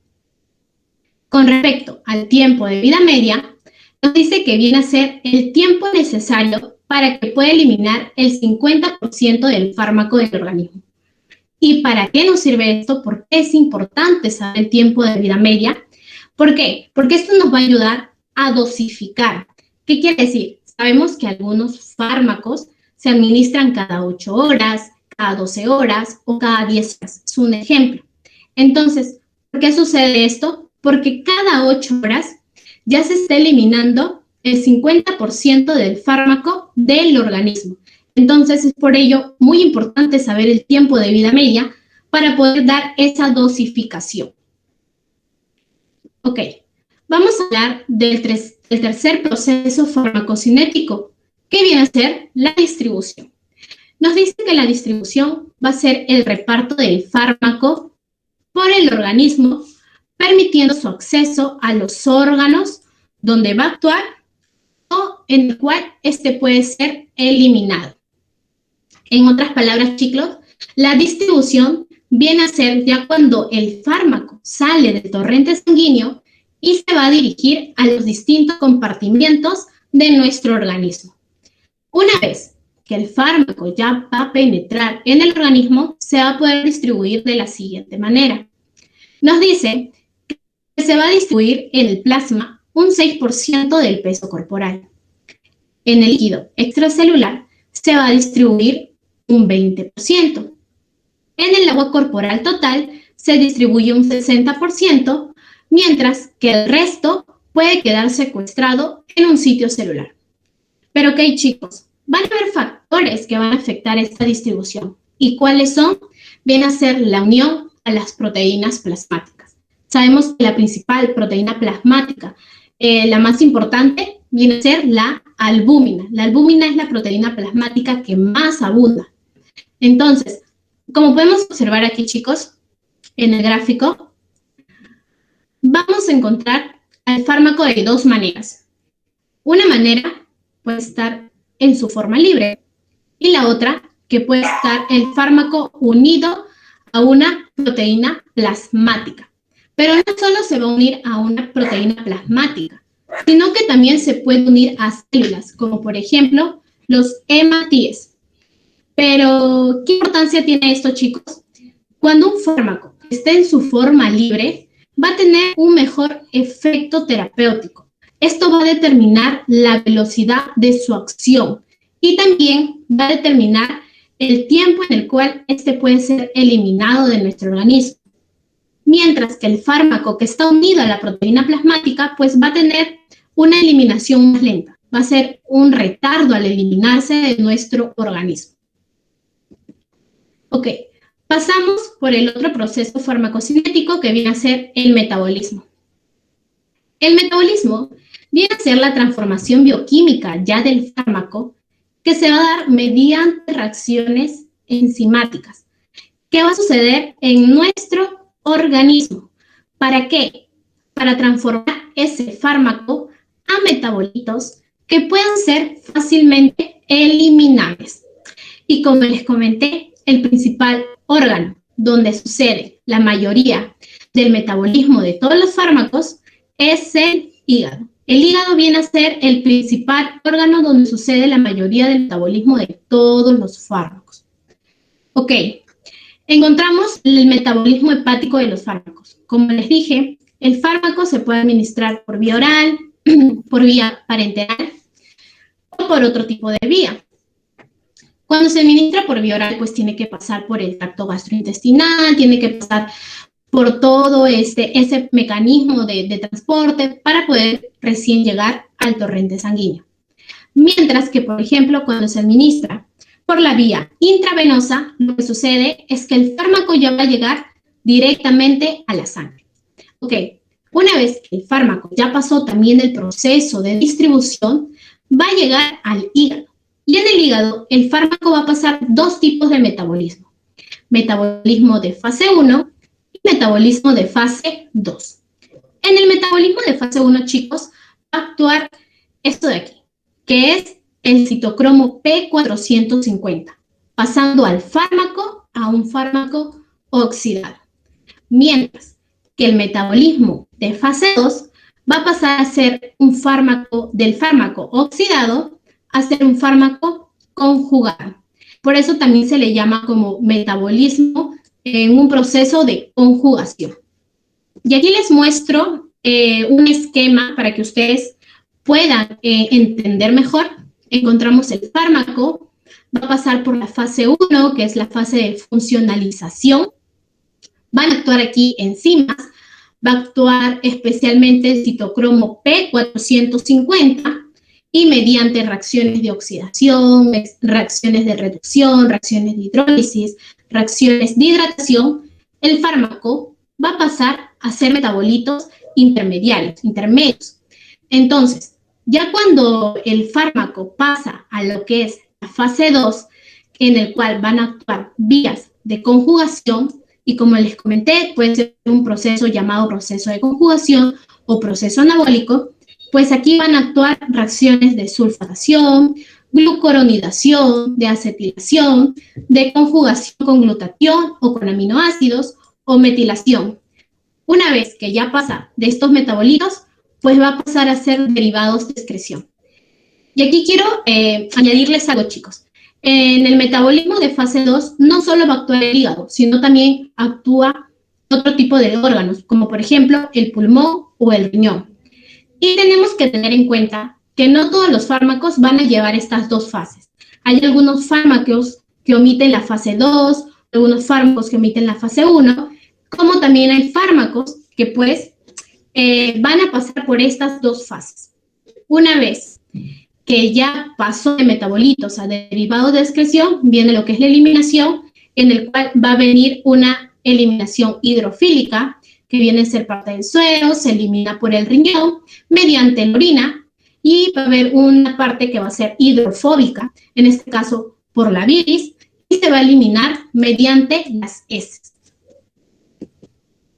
Con respecto al tiempo de vida media, nos dice que viene a ser el tiempo necesario para que pueda eliminar el 50% del fármaco del organismo. ¿Y para qué nos sirve esto? ¿Por qué es importante saber el tiempo de vida media? ¿Por qué? Porque esto nos va a ayudar a dosificar. ¿Qué quiere decir? Sabemos que algunos fármacos se administran cada 8 horas, cada 12 horas o cada 10 horas. Es un ejemplo. Entonces, ¿por qué sucede esto? Porque cada 8 horas ya se está eliminando el 50% del fármaco del organismo. Entonces, es por ello muy importante saber el tiempo de vida media para poder dar esa dosificación. Ok, vamos a hablar del tercer proceso farmacocinético, que viene a ser la distribución. Nos dice que la distribución va a ser el reparto del fármaco por el organismo, permitiendo su acceso a los órganos donde va a actuar o en el cual este puede ser eliminado. En otras palabras, chicos, la distribución viene a ser ya cuando el fármaco sale del torrente sanguíneo y se va a dirigir a los distintos compartimientos de nuestro organismo. Una vez que el fármaco ya va a penetrar en el organismo, se va a poder distribuir de la siguiente manera. Nos dice que se va a distribuir en el plasma un 6% del peso corporal. En el líquido extracelular se va a distribuir un 20%. En el agua corporal total se distribuye un 60%, mientras que el resto puede quedar secuestrado en un sitio celular. Pero ok, chicos, van a haber factores que van a afectar esta distribución. ¿Y cuáles son? Viene a ser la unión a las proteínas plasmáticas. Sabemos que la principal proteína plasmática, la más importante, viene a ser la albúmina. La albúmina es la proteína plasmática que más abunda. Entonces, como podemos observar aquí, chicos, en el gráfico, vamos a encontrar al fármaco de dos maneras. Una manera puede estar en su forma libre y la otra que puede estar el fármaco unido a una proteína plasmática. Pero no solo se va a unir a una proteína plasmática, sino que también se puede unir a células, como por ejemplo los hematíes. Pero, ¿qué importancia tiene esto, chicos? Cuando un fármaco esté en su forma libre, va a tener un mejor efecto terapéutico. Esto va a determinar la velocidad de su acción y también va a determinar el tiempo en el cual este puede ser eliminado de nuestro organismo. Mientras que el fármaco que está unido a la proteína plasmática, pues va a tener una eliminación más lenta. Va a ser un retardo al eliminarse de nuestro organismo. Ok, pasamos por el otro proceso farmacocinético que viene a ser el metabolismo. El metabolismo viene a ser la transformación bioquímica ya del fármaco que se va a dar mediante reacciones enzimáticas. ¿Qué va a suceder en nuestro organismo? ¿Para qué? Para transformar ese fármaco a metabolitos que puedan ser fácilmente eliminables. Y como les comenté, el principal órgano donde sucede la mayoría del metabolismo de todos los fármacos es el hígado. El hígado viene a ser el principal órgano donde sucede la mayoría del metabolismo de todos los fármacos. Ok, encontramos el metabolismo hepático de los fármacos. Como les dije, el fármaco se puede administrar por vía oral, por vía parenteral o por otro tipo de vía. Cuando se administra por vía oral, pues tiene que pasar por el tracto gastrointestinal, tiene que pasar por todo ese mecanismo de transporte para poder recién llegar al torrente sanguíneo. Mientras que, por ejemplo, cuando se administra por la vía intravenosa, lo que sucede es que el fármaco ya va a llegar directamente a la sangre. Ok, una vez que el fármaco ya pasó también el proceso de distribución, va a llegar al hígado. Y en el hígado, el fármaco va a pasar dos tipos de metabolismo. Metabolismo de fase 1 y metabolismo de fase 2. En el metabolismo de fase 1, chicos, va a actuar esto de aquí, que es el citocromo P450, pasando al fármaco a un fármaco oxidado. Mientras que el metabolismo de fase 2 va a pasar a ser un fármaco del fármaco oxidado a ser un fármaco conjugado. Por eso también se le llama como metabolismo en un proceso de conjugación. Y aquí les muestro un esquema para que ustedes puedan entender mejor. Encontramos el fármaco, va a pasar por la fase 1, que es la fase de funcionalización. Van a actuar aquí enzimas, va a actuar especialmente el citocromo P450 y mediante reacciones de oxidación, reacciones de reducción, reacciones de hidrólisis, reacciones de hidratación, el fármaco va a pasar a ser metabolitos intermedios. Entonces, ya cuando el fármaco pasa a lo que es la fase 2, en el cual van a actuar vías de conjugación, y como les comenté, puede ser un proceso llamado proceso de conjugación o proceso anabólico, pues aquí van a actuar reacciones de sulfatación, glucuronidación, de acetilación, de conjugación con glutatión o con aminoácidos o metilación. Una vez que ya pasa de estos metabolitos, pues va a pasar a ser derivados de excreción. Y aquí quiero añadirles algo, chicos. En el metabolismo de fase 2 no solo va a actuar el hígado, sino también actúa otro tipo de órganos, como por ejemplo el pulmón o el riñón. Y tenemos que tener en cuenta que no todos los fármacos van a llevar estas dos fases. Hay algunos fármacos que omiten la fase 2, algunos fármacos que omiten la fase 1, como también hay fármacos que pues van a pasar por estas dos fases. Una vez que ya pasó de metabolitos a derivados de excreción, viene lo que es la eliminación, en el cual va a venir una eliminación hidrofílica, que viene a ser parte del suero, se elimina por el riñón, mediante la orina, y va a haber una parte que va a ser hidrofóbica, en este caso por la bilis, y se va a eliminar mediante las heces.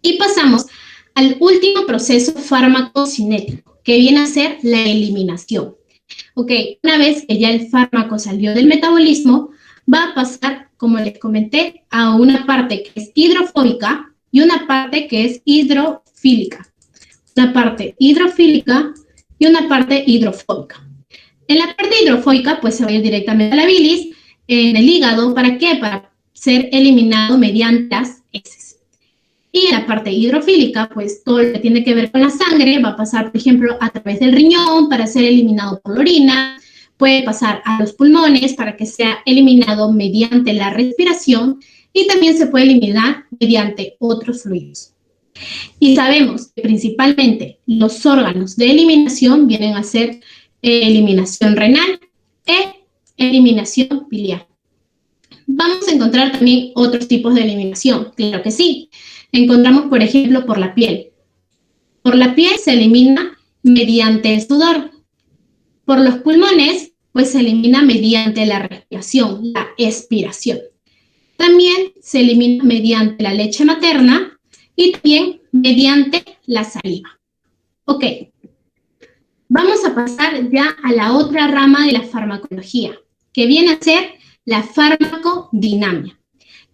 Y pasamos al último proceso farmacocinético, que viene a ser la eliminación. Ok, una vez que ya el fármaco salió del metabolismo, va a pasar, como les comenté, a una parte que es hidrofóbica y una parte que es hidrofílica. Una parte hidrofílica y una parte hidrofóbica. En la parte hidrofóbica, pues se va a ir directamente a la bilis, en el hígado. ¿Para qué? Para ser eliminado mediante las heces. Y en la parte hidrofílica, pues todo lo que tiene que ver con la sangre va a pasar, por ejemplo, a través del riñón para ser eliminado por la orina, puede pasar a los pulmones para que sea eliminado mediante la respiración y también se puede eliminar mediante otros fluidos. Y sabemos que principalmente los órganos de eliminación vienen a ser eliminación renal e eliminación biliar. Vamos a encontrar también otros tipos de eliminación, claro que sí. Encontramos, por ejemplo, por la piel. Por la piel se elimina mediante el sudor. Por los pulmones, pues se elimina mediante la respiración, la expiración. También se elimina mediante la leche materna y también mediante la saliva. Ok, vamos a pasar ya a la otra rama de la farmacología, que viene a ser la farmacodinamia.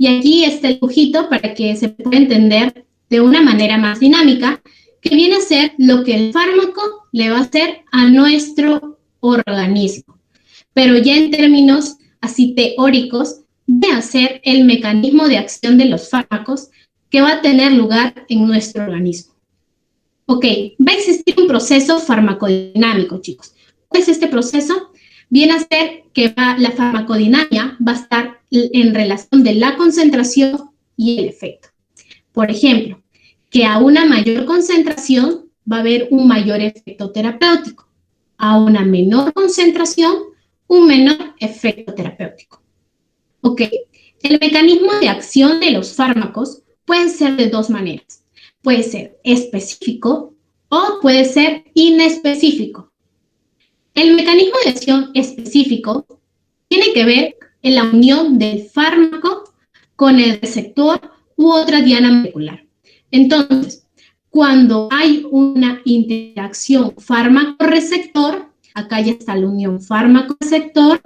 Y aquí está el dibujito para que se pueda entender de una manera más dinámica, que viene a ser lo que el fármaco le va a hacer a nuestro organismo. Pero ya en términos así teóricos, viene a ser el mecanismo de acción de los fármacos que va a tener lugar en nuestro organismo. Ok, va a existir un proceso farmacodinámico, chicos. ¿Cuál es este proceso? Viene a ser que la farmacodinamia va a estar en relación de la concentración y el efecto. Por ejemplo, que a una mayor concentración va a haber un mayor efecto terapéutico. A una menor concentración, un menor efecto terapéutico. Ok, el mecanismo de acción de los fármacos puede ser de dos maneras. Puede ser específico o puede ser inespecífico. El mecanismo de acción específico tiene que ver en la unión del fármaco con el receptor u otra diana molecular. Entonces, cuando hay una interacción fármaco-receptor, acá ya está la unión fármaco-receptor,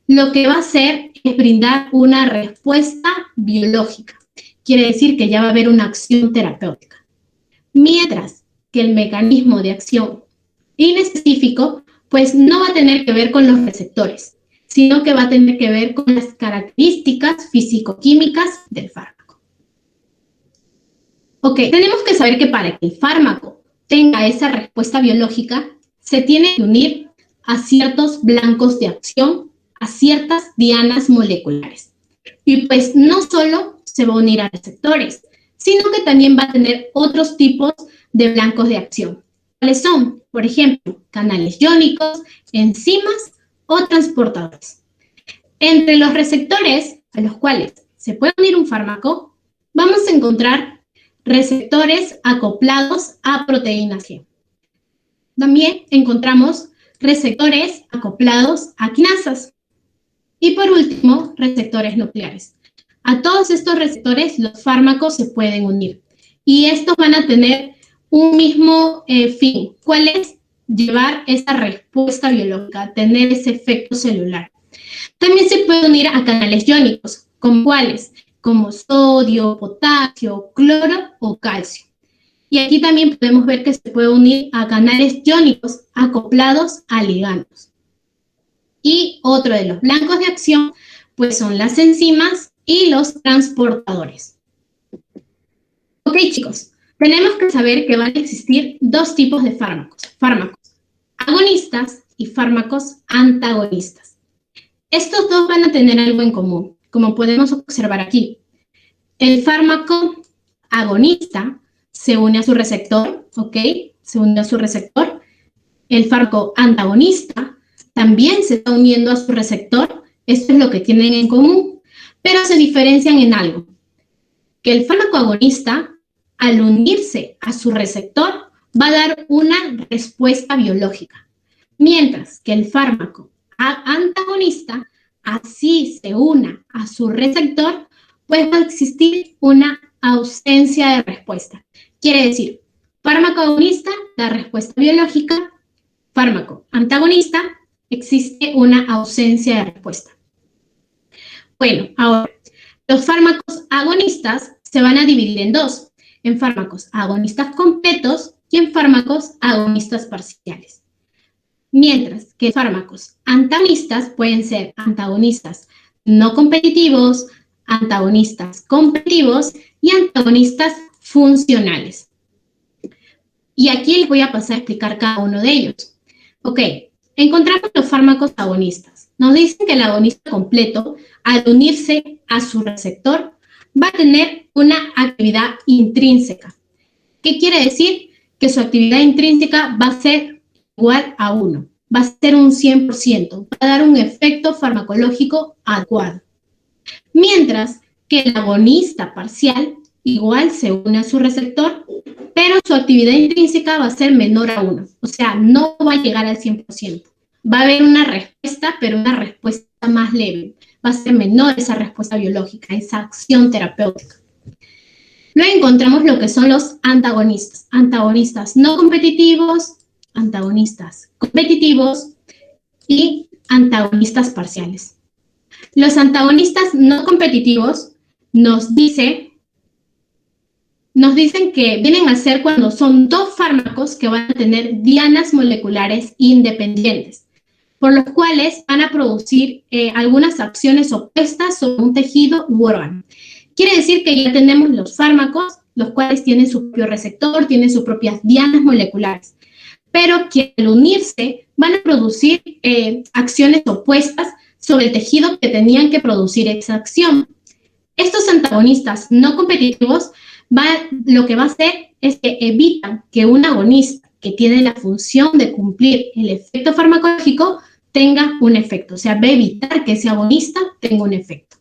lo que va a hacer es brindar una respuesta biológica. Quiere decir que ya va a haber una acción terapéutica. Mientras que el mecanismo de acción inespecífico, pues no va a tener que ver con los receptores, sino que va a tener que ver con las características físico-químicas del fármaco. Ok, tenemos que saber que para que el fármaco tenga esa respuesta biológica, se tiene que unir a ciertos blancos de acción, a ciertas dianas moleculares. Y pues no solo se va a unir a receptores, sino que también va a tener otros tipos de blancos de acción. ¿Cuáles son? Por ejemplo, canales iónicos, enzimas o transportadores. Entre los receptores a los cuales se puede unir un fármaco, vamos a encontrar receptores acoplados a proteínas G. También encontramos receptores acoplados a quinasas. Y por último, receptores nucleares. A todos estos receptores los fármacos se pueden unir. Y estos van a tener un mismo fin. ¿Cuál es? Llevar esa respuesta biológica, tener ese efecto celular. También se puede unir a canales iónicos, ¿como cuáles? Como sodio, potasio, cloro o calcio. Y aquí también podemos ver que se puede unir a canales iónicos acoplados a ligandos. Y otro de los blancos de acción, pues son las enzimas y los transportadores. Ok, chicos, tenemos que saber que van a existir dos tipos de fármacos. Fármacos agonistas y fármacos antagonistas. Estos dos van a tener algo en común, como podemos observar aquí. El fármaco agonista se une a su receptor, ¿ok? Se une a su receptor. El fármaco antagonista también se está uniendo a su receptor. Esto es lo que tienen en común, pero se diferencian en algo. Que el fármaco agonista, al unirse a su receptor, va a dar una respuesta biológica. Mientras que el fármaco antagonista, así se una a su receptor, pues va a existir una ausencia de respuesta. Quiere decir, fármaco agonista da respuesta biológica, fármaco antagonista existe una ausencia de respuesta. Bueno, ahora, los fármacos agonistas se van a dividir en dos, en fármacos agonistas completos y en fármacos agonistas parciales. Mientras que fármacos antagonistas pueden ser antagonistas no competitivos, antagonistas competitivos y antagonistas funcionales. Y aquí les voy a pasar a explicar cada uno de ellos. Ok, encontramos los fármacos agonistas. Nos dicen que el agonista completo, al unirse a su receptor, va a tener una actividad intrínseca. ¿Qué quiere decir? Que su actividad intrínseca va a ser igual a 1. Va a ser un 100%. Va a dar un efecto farmacológico adecuado. Mientras que el agonista parcial igual se une a su receptor, pero su actividad intrínseca va a ser menor a 1. O sea, no va a llegar al 100%. Va a haber una respuesta, pero una respuesta más leve. Va a ser menor esa respuesta biológica, esa acción terapéutica. Luego encontramos lo que son los antagonistas. Antagonistas no competitivos, antagonistas competitivos y antagonistas parciales. Los antagonistas no competitivos nos dicen que vienen a ser cuando son dos fármacos que van a tener dianas moleculares independientes, por los cuales van a producir algunas acciones opuestas sobre un tejido u órgano. Quiere decir que ya tenemos los fármacos, los cuales tienen su propio receptor, tienen sus propias dianas moleculares, pero que al unirse van a producir acciones opuestas sobre el tejido que tenían que producir esa acción. Estos antagonistas no competitivos lo que va a hacer es que evitan que un agonista que tiene la función de cumplir el efecto farmacológico tenga un efecto, o sea, va a evitar que ese agonista tenga un efecto.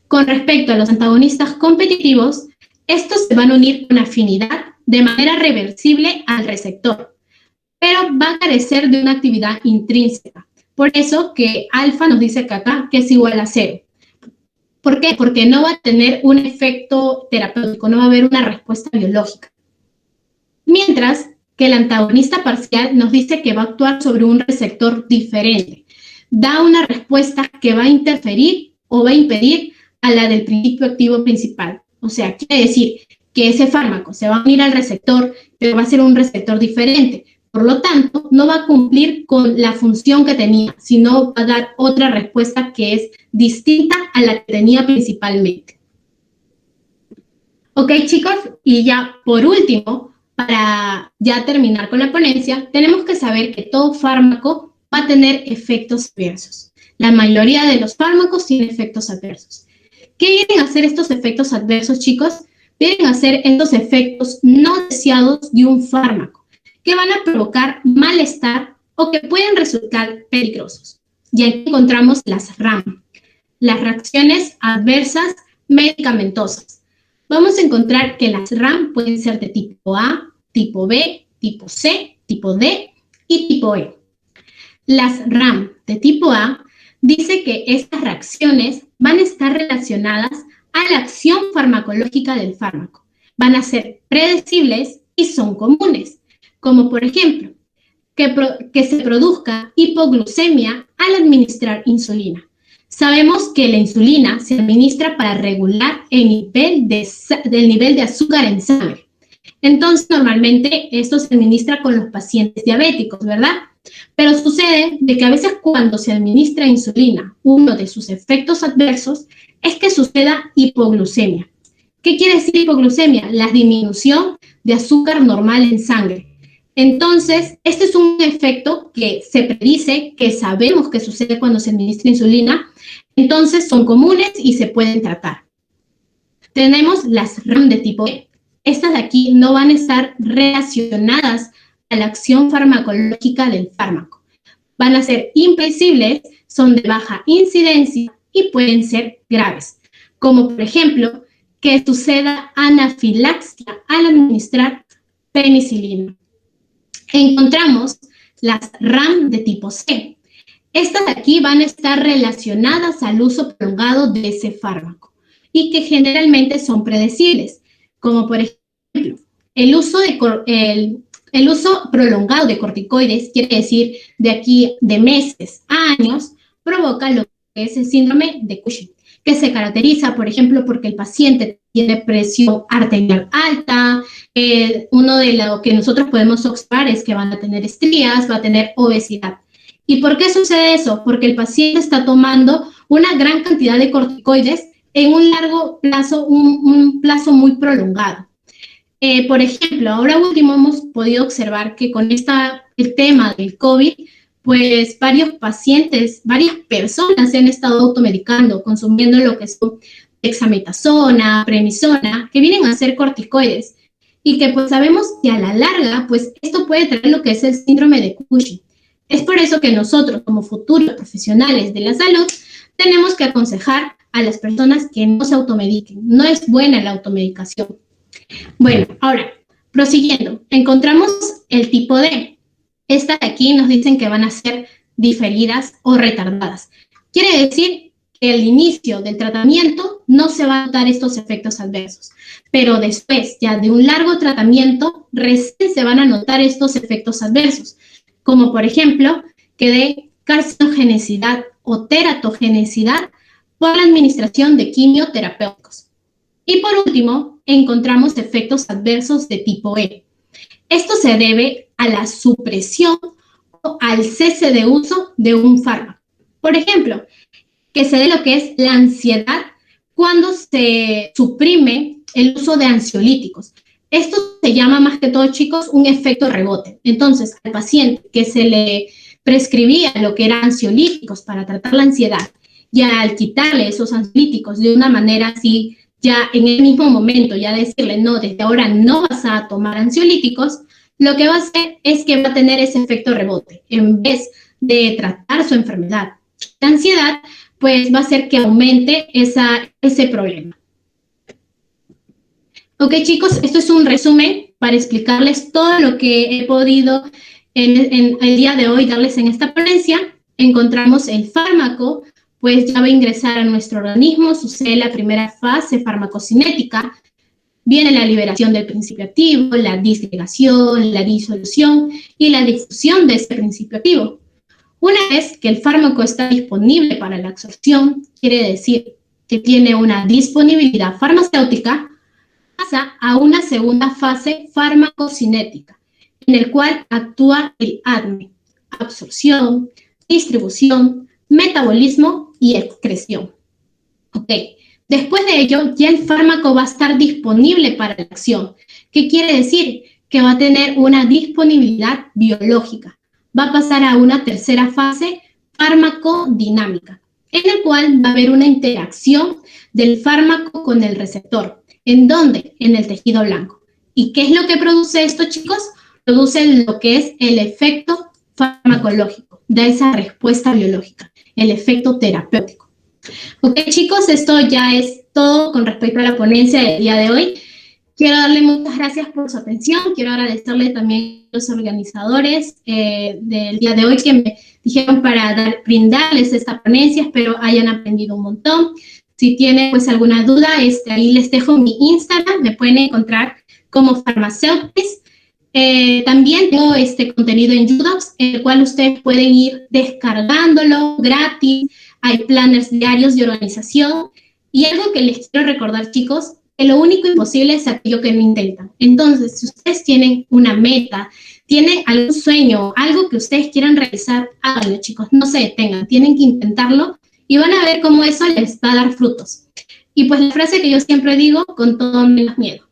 Con respecto a los antagonistas competitivos, estos se van a unir con afinidad de manera reversible al receptor, pero va a carecer de una actividad intrínseca. Por eso que alfa nos dice que acá que es igual a 0. ¿Por qué? Porque no va a tener un efecto terapéutico, no va a haber una respuesta biológica. Mientras que el antagonista parcial nos dice que va a actuar sobre un receptor diferente. Da una respuesta que va a interferir o va a impedir a la del principio activo principal. O sea, quiere decir que ese fármaco se va a unir al receptor, pero va a ser un receptor diferente. Por lo tanto, no va a cumplir con la función que tenía, sino va a dar otra respuesta que es distinta a la que tenía principalmente. Ok, chicos, y ya por último, para ya terminar con la ponencia, tenemos que saber que todo fármaco va a tener efectos adversos. La mayoría de los fármacos tienen efectos adversos. ¿Qué vienen a hacer estos efectos adversos, chicos? Vienen a ser estos efectos no deseados de un fármaco, que van a provocar malestar o que pueden resultar peligrosos. Y aquí encontramos las RAM, las reacciones adversas medicamentosas. Vamos a encontrar que las RAM pueden ser de tipo A, tipo B, tipo C, tipo D y tipo E. Las RAM de tipo A dice que estas reacciones van a estar relacionadas a la acción farmacológica del fármaco. Van a ser predecibles y son comunes, como por ejemplo, que se produzca hipoglucemia al administrar insulina. Sabemos que la insulina se administra para regular el nivel de azúcar en sangre. Entonces, normalmente esto se administra con los pacientes diabéticos, ¿verdad? Pero sucede de que a veces cuando se administra insulina, uno de sus efectos adversos es que suceda hipoglucemia. ¿Qué quiere decir hipoglucemia? La disminución de azúcar normal en sangre. Entonces, este es un efecto que se predice, que sabemos que sucede cuando se administra insulina, entonces son comunes y se pueden tratar. Tenemos las RAM de tipo E. Estas de aquí no van a estar relacionadas a la acción farmacológica del fármaco. Van a ser impredecibles, son de baja incidencia y pueden ser graves, como por ejemplo, que suceda anafilaxia al administrar penicilina. Encontramos las RAM de tipo C. Estas de aquí van a estar relacionadas al uso prolongado de ese fármaco y que generalmente son predecibles, como por ejemplo, el uso prolongado de corticoides, quiere decir de aquí de meses a años, provoca lo que es el síndrome de Cushing, que se caracteriza, por ejemplo, porque el paciente tiene presión arterial alta, uno de lo que nosotros podemos observar es que van a tener estrías, va a tener obesidad. ¿Y por qué sucede eso? Porque el paciente está tomando una gran cantidad de corticoides en un largo plazo, un plazo muy prolongado. Por ejemplo, ahora último hemos podido observar que con el tema del COVID, pues varios pacientes, varias personas se han estado automedicando, consumiendo lo que son dexametasona, prednisona, que vienen a ser corticoides, y que pues sabemos que a la larga, pues esto puede traer lo que es el síndrome de Cushing. Es por eso que nosotros, como futuros profesionales de la salud, tenemos que aconsejar a las personas que no se automediquen. No es buena la automedicación. Bueno, ahora, prosiguiendo, encontramos el tipo D. Estas de aquí nos dicen que van a ser diferidas o retardadas. Quiere decir que al inicio del tratamiento no se van a notar estos efectos adversos, pero después ya de un largo tratamiento recién se van a notar estos efectos adversos, como por ejemplo que de carcinogenicidad o teratogenicidad por la administración de quimioterapéuticos. Y por último, encontramos efectos adversos de tipo E. Esto se debe a la supresión o al cese de uso de un fármaco. Por ejemplo, que se dé lo que es la ansiedad cuando se suprime el uso de ansiolíticos. Esto se llama más que todo, chicos, un efecto rebote. Entonces, al paciente que se le prescribía lo que eran ansiolíticos para tratar la ansiedad y al quitarle esos ansiolíticos de una manera así, ya en el mismo momento, ya decirle, no, desde ahora no vas a tomar ansiolíticos, lo que va a hacer es que va a tener ese efecto rebote. En vez de tratar su enfermedad de ansiedad, pues va a hacer que aumente ese problema. Ok, chicos, esto es un resumen para explicarles todo lo que he podido en el día de hoy darles en esta ponencia. Encontramos el fármaco, pues ya va a ingresar a nuestro organismo, sucede la primera fase farmacocinética, viene la liberación del principio activo, la disgregación, la disolución y la difusión de ese principio activo. Una vez que el fármaco está disponible para la absorción, quiere decir que tiene una disponibilidad farmacéutica, pasa a una segunda fase farmacocinética, en el cual actúa el ADME, absorción, distribución, metabolismo y excreción. Ok, después de ello ya el fármaco va a estar disponible para la acción. ¿Qué quiere decir? Que va a tener una disponibilidad biológica. Va a pasar a una tercera fase farmacodinámica, en el cual va a haber una interacción del fármaco con el receptor. ¿En dónde? En el tejido blanco. ¿Y qué es lo que produce esto, chicos? Produce lo que es el efecto farmacológico, da esa respuesta biológica, el efecto terapéutico. Ok, chicos, esto ya es todo con respecto a la ponencia del día de hoy. Quiero darle muchas gracias por su atención. Quiero agradecerle también a los organizadores del día de hoy que me dijeron para brindarles esta ponencia. Espero hayan aprendido un montón. Si tienen pues alguna duda, ahí les dejo mi Instagram. Me pueden encontrar como Farmaceutis. También tengo este contenido en Udocs, el cual ustedes pueden ir descargándolo gratis. Hay planners diarios de organización. Y algo que les quiero recordar, chicos, que lo único imposible es aquello que no intentan. Entonces, si ustedes tienen una meta, tienen algún sueño, algo que ustedes quieran realizar, háganlo, chicos, no se detengan, tienen que intentarlo y van a ver cómo eso les va a dar frutos. Y pues la frase que yo siempre digo, con todo menos miedo.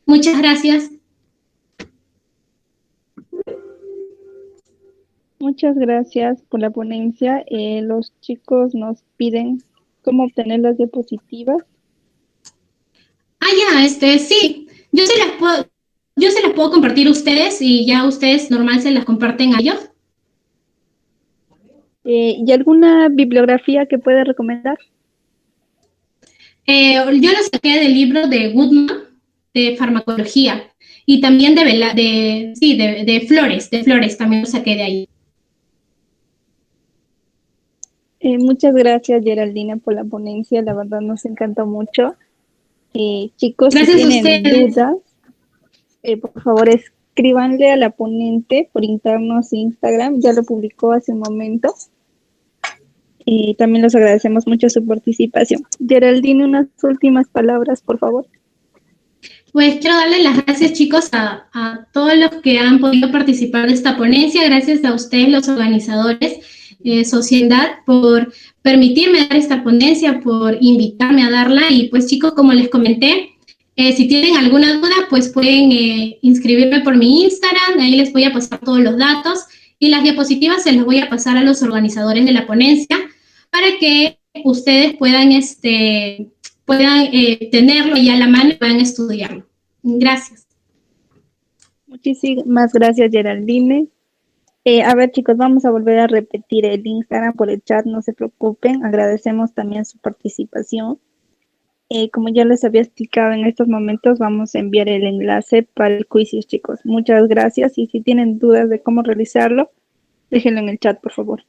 Muchas gracias. Muchas gracias por la ponencia. Los chicos nos piden cómo obtener las diapositivas. Sí, yo se las puedo compartir a ustedes y ya ustedes normal se las comparten a ellos. ¿Y alguna bibliografía que pueda recomendar? Yo lo saqué del libro de Goodman, de farmacología, y también de Flores, también lo saqué de ahí. Muchas gracias, Geraldina, por la ponencia. La verdad nos encantó mucho. Chicos, Gracias si tienen a ustedes. dudas, por favor escríbanle a la ponente por interno a su Instagram. Ya lo publicó hace un momento. Y también les agradecemos mucho su participación. Geraldine, unas últimas palabras, por favor. Pues quiero darle las gracias, chicos, a todos los que han podido participar de esta ponencia. Gracias a ustedes, los organizadores. Sociedad, por permitirme dar esta ponencia, por invitarme a darla. Y pues chicos, como les comenté, si tienen alguna duda, pues pueden inscribirme por mi Instagram, ahí les voy a pasar todos los datos y las diapositivas se las voy a pasar a los organizadores de la ponencia para que ustedes puedan, tenerlo ahí a la mano y puedan estudiarlo. Gracias. Muchísimas gracias, Geraldine. A ver, chicos, vamos a volver a repetir el Instagram por el chat, no se preocupen. Agradecemos también su participación. Como ya les había explicado en estos momentos, vamos a enviar el enlace para el quiz, chicos. Muchas gracias y si tienen dudas de cómo realizarlo, déjenlo en el chat, por favor.